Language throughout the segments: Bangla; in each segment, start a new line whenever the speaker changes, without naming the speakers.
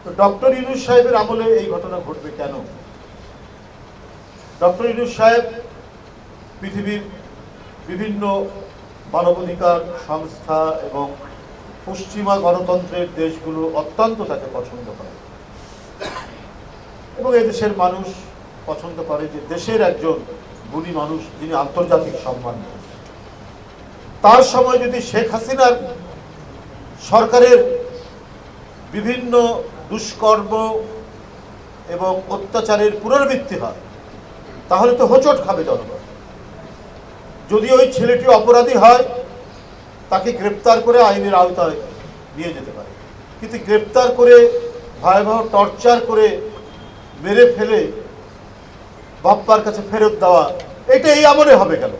তো ডক্টর ইউনূস সাহেবের আমলে এই ঘটনা ঘটবে কেন? ডক্টর ইউনূস সাহেব পৃথিবীর বিভিন্ন মানবাধিকার সংস্থা এবং পশ্চিমা গণতন্ত্রের দেশগুলো অত্যন্ত তাকে পছন্দ করে এবং এদেশের মানুষ পছন্দ করে যে দেশের একজন গুণী মানুষ যিনি আন্তর্জাতিক সম্মান। তার সময় যদি শেখ হাসিনার সরকারের বিভিন্ন দুষ্কর্ম এবং অত্যাচারের পুনরাবৃত্তি হয় তাহলে তো হোঁচট খাবে জনগণ। যদি ওই ছেলেটি অপরাধী হয় তাকে গ্রেপ্তার করে আইনের আওতায় নিয়ে যেতে পারে, কিন্তু গ্রেপ্তার করে ভয়াবহ টর্চার করে মেরে ফেলে বাপ্পার কাছে ফেরত দেওয়া, এটা এই আমলে হবে কেন?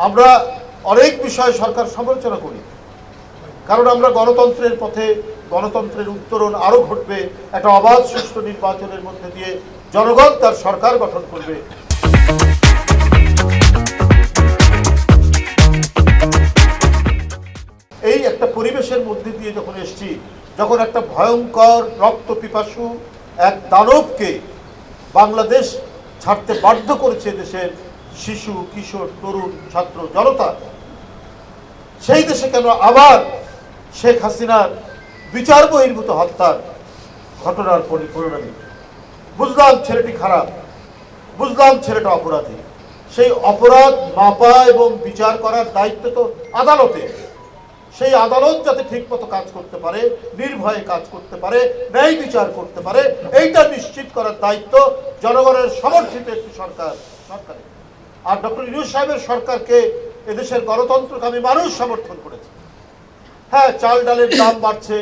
আমরা অনেক বিষয়ে সরকার সমালোচনা করি, কারণ আমরা গণতন্ত্রের পথে, গণতন্ত্রের উত্তরণ আরো ঘটবে, একটা অবাধ সুষ্ঠু নির্বাচনের মধ্যে দিয়ে জনগণ তার সরকার গঠন করবে। এই একটা পরিবেশের মধ্যে দিয়ে যখন এসছি, যখন একটা ভয়ঙ্কর রক্ত পিপাসু এক দানবকে বাংলাদেশ ছাড়তে বাধ্য করেছে দেশের শিশু, কিশোর, তরুণ, ছাত্র জনতা, সেই দেশে কেন আবার শেখ হাসিনার বিচার বহির্ভূত হত্যার ঘটনার পরিণামী? বুঝলাম ছেলেটি খারাপ, বুঝলাম ছেলেটা অপরাধী, সেই অপরাধ মাপা এবং বিচার করার দায়িত্ব তো আদালতে। সেই আদালত যাতে ঠিক মতো কাজ করতে পারে, নির্ভয়ে কাজ করতে পারে, ন্যায় বিচার করতে পারে, এইটা নিশ্চিত করার দায়িত্ব জনগণের সমর্থিত একটি সরকারের। আর ডক্টর ইউনূস সাহেবের সরকারকে এদেশের গণতন্ত্রকামী মানুষ সমর্থন করেছে। হ্যাঁ, চাল ডালের দাম বাড়ছে,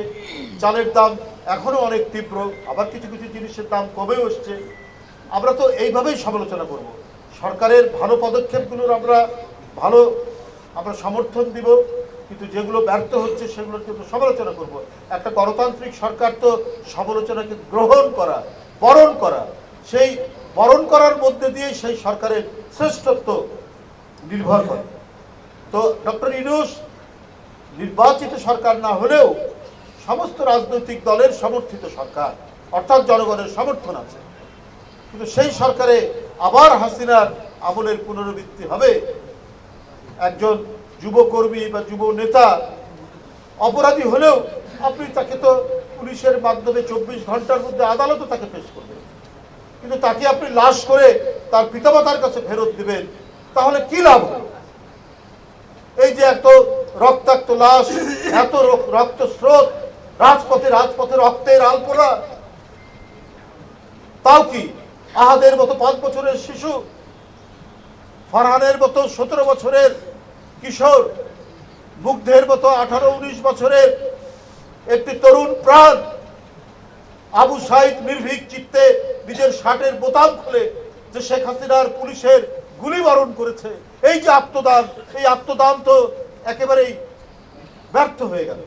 চালের দাম এখনো অনেক তীব্র, আবার কিছু কিছু জিনিসের দাম কমেও এসছে। আমরা তো এইভাবেই সমালোচনা করব। সরকারের ভালো পদক্ষেপগুলোর আমরা সমর্থন দিব, কিন্তু যেগুলো ব্যর্থ হচ্ছে সেগুলোর কিন্তু সমালোচনা করব। একটা গণতান্ত্রিক সরকার তো সমালোচনাকে গ্রহণ করা, বরণ করা, সেই বরণ করার মধ্যে দিয়ে সেই সরকারের শ্রেষ্ঠত্ব নির্ভর করে। তো ডক্টর ইউনূস নির্বাচিত সরকার না হলেও সমস্ত রাজনৈতিক দলের সমর্থিত সরকার, অর্থাৎ জনগণের সমর্থন আছে, কিন্তু সেই সরকারে আবার হাসিনার আমলের পুনরাবৃত্তি হবে। একজন যুবকর্মী বা যুব নেতা অপরাধী হলেও আপনি তাকে তো পুলিশের মাধ্যমে 24 ঘন্টার মধ্যে আদালতে তাকে পেশ করবেন, কিন্তু তাকে আপনি লাশ করে তার পিতামাতার কাছে ফেরত দিবেন, তাহলে কি লাভ হলো? এই যে এত রক্তাক্ত লাশ, এত রক্ত স্রোত, রাজপথে রক্তের আলপনা, তাও কি আহাদের মতো 5 বছরের শিশু, ফারহানের মতো 17 বছরের কিশোর, মুগ্ধের মতো 18-19 বছরের একটি তরুণ প্রাণ, আবু সাইদ নির্ভীক চিত্তে নিজের শার্টের বোতাম খুলে যে শেখ হাসিনার পুলিশের গুলি বরণ করেছে, এই যে আত্মদান, এই আত্মদান তো একেবারেই ব্যর্থ হয়ে গেল।